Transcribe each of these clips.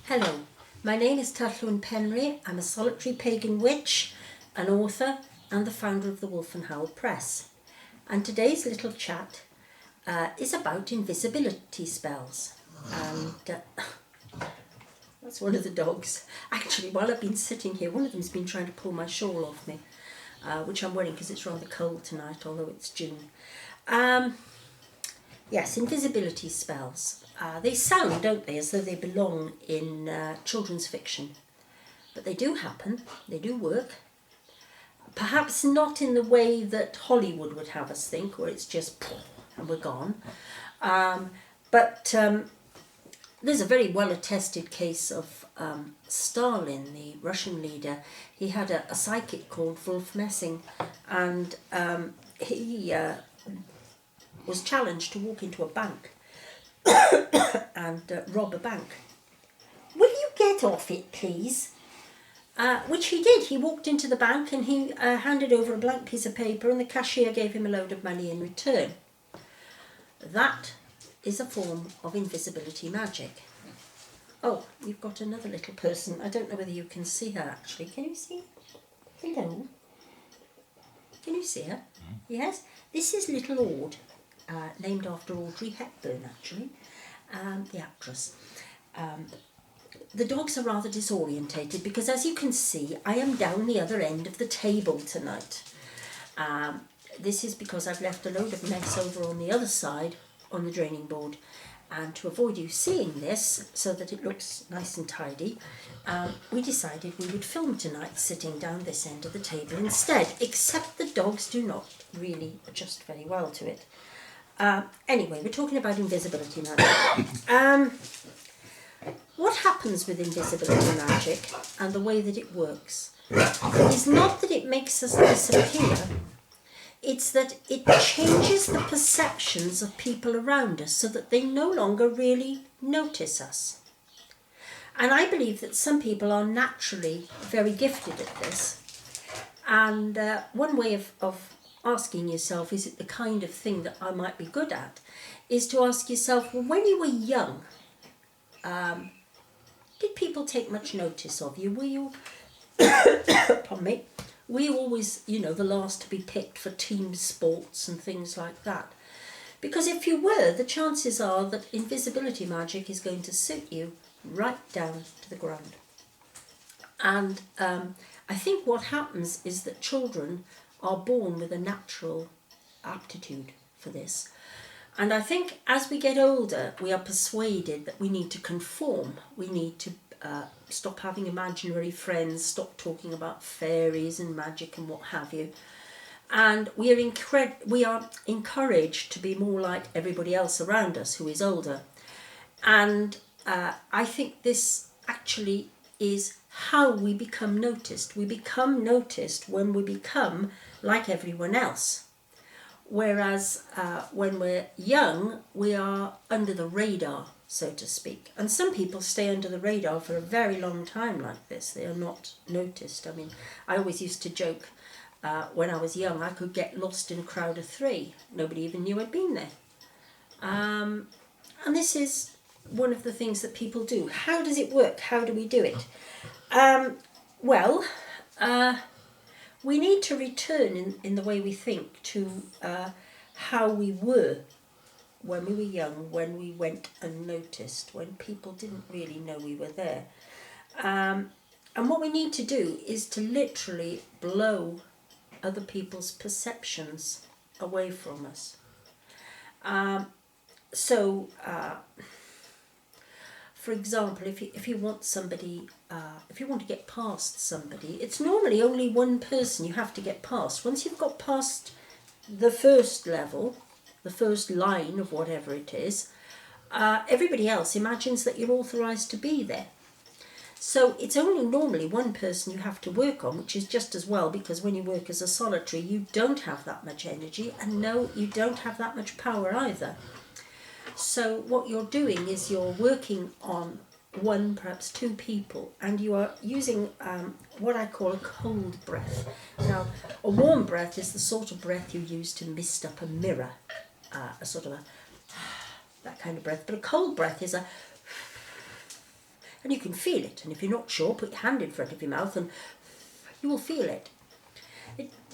Hello, my name is Tylluan Penry. I'm a solitary pagan witch, an author and the founder of the Wolf and Howl Press. And today's little chat is about invisibility spells. And that's one of the dogs. Actually, while I've been sitting here, one of them's been trying to pull my shawl off me, which I'm wearing because it's rather cold tonight, although it's June. Yes, invisibility spells. They sound, don't they, as though they belong in children's fiction. But they do happen, they do work. Perhaps not in the way that Hollywood would have us think, where it's just and we're gone. But there's a very well-attested case of Stalin, the Russian leader. He had a psychic called Wolf Messing, and he was challenged to walk into a bank and rob a bank. Will you get off it, please? Which he did. He walked into the bank and he handed over a blank piece of paper, and the cashier gave him a load of money in return. That is a form of invisibility magic. Oh, we've got another little person. I don't know whether you can see her actually. Can you see? Hello. Can you see her? Yes. This is little Aud, named after Audrey Hepburn actually, the actress. The dogs are rather disorientated because, as you can see, I am down the other end of the table tonight. This is because I've left a load of mess over on the other side on the draining board, and to avoid you seeing this so that it looks nice and tidy, we decided we would film tonight sitting down this end of the table instead, except the dogs do not really adjust very well to it. Anyway, we're talking about invisibility magic. What happens with invisibility magic and the way that it works is not that it makes us disappear, it's that it changes the perceptions of people around us so that they no longer really notice us. And I believe that some people are naturally very gifted at this. And one way of asking yourself, is it the kind of thing that I might be good at, is to ask yourself, well, when you were young, did people take much notice of you? Were you, pardon me, were you always, the last to be picked for team sports and things like that? Because if you were, the chances are that invisibility magic is going to suit you right down to the ground. And I think what happens is that children are born with a natural aptitude for this. And I think as we get older, we are persuaded that we need to conform. We need to stop having imaginary friends, stop talking about fairies and magic and what have you. And we are encouraged to be more like everybody else around us who is older. And I think this actually is how we become noticed. We become noticed when we become like everyone else. Whereas when we're young, we are under the radar, so to speak. And some people stay under the radar for a very long time like this. They are not noticed. I mean, I always used to joke when I was young, I could get lost in a crowd of 3. Nobody even knew I'd been there. And this is one of the things that people do. How does it work? How do we do it? We need to return in the way we think to how we were when we were young, when we went unnoticed, when people didn't really know we were there. And what we need to do is to literally blow other people's perceptions away from us. For example, if you want somebody, if you want to get past somebody, it's normally only one person you have to get past. Once you've got past the first level, the first line of whatever it is, everybody else imagines that you're authorised to be there. So it's only normally one person you have to work on, which is just as well, because when you work as a solitary, you don't have that much energy, and no, you don't have that much power either. So what you're doing is you're working on one, perhaps 2 people, and you are using what I call a cold breath. Now, a warm breath is the sort of breath you use to mist up a mirror, that kind of breath. But a cold breath is And you can feel it. And if you're not sure, put your hand in front of your mouth and you will feel it.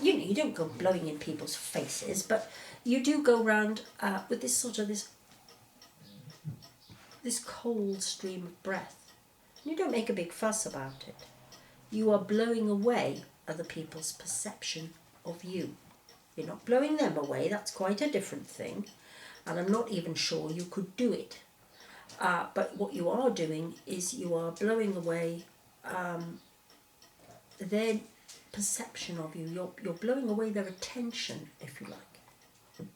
You don't go blowing in people's faces, but you do go round with this sort of this cold stream of breath. You don't make a big fuss about it. You are blowing away other people's perception of you. You're not blowing them away, that's quite a different thing. And I'm not even sure you could do it. But what you are doing is you are blowing away their perception of you. You're blowing away their attention, if you like.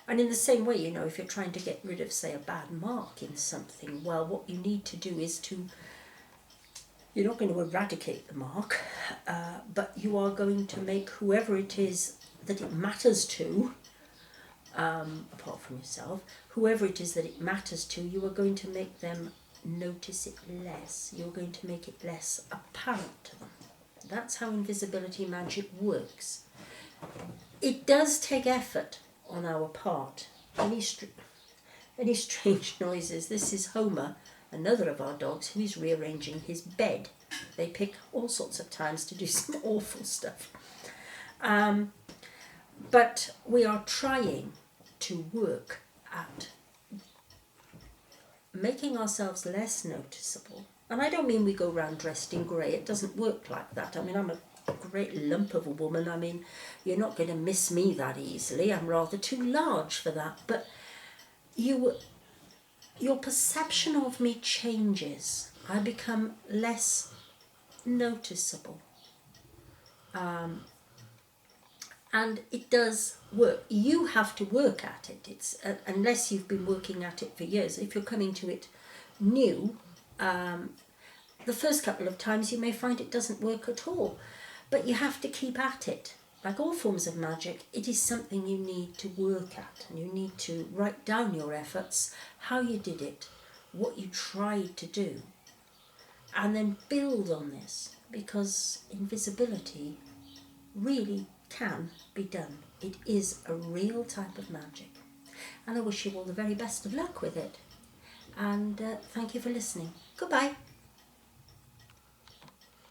And in the same way, you know, if you're trying to get rid of, say, a bad mark in something, well, what you need to do is you're not going to eradicate the mark, but you are going to make whoever it is that it matters to, apart from yourself, whoever it is that it matters to, you are going to make them notice it less. You're going to make it less apparent to them. That's how invisibility magic works. It does take effort on our part. Any strange noises. This is Homer, another of our dogs, who is rearranging his bed. They pick all sorts of times to do some awful stuff. But we are trying to work at making ourselves less noticeable. And I don't mean we go around dressed in grey. It doesn't work like that. I mean, I'm a great lump of a woman. I mean, you're not going to miss me that easily. I'm rather too large for that. But your perception of me changes. I become less noticeable. And it does work. You have to work at it. It's unless you've been working at it for years. If you're coming to it new, the first couple of times you may find it doesn't work at all. But you have to keep at it. Like all forms of magic, it is something you need to work at. And you need to write down your efforts, how you did it, what you tried to do. And then build on this. Because invisibility really can be done. It is a real type of magic. And I wish you all the very best of luck with it. And thank you for listening. Goodbye.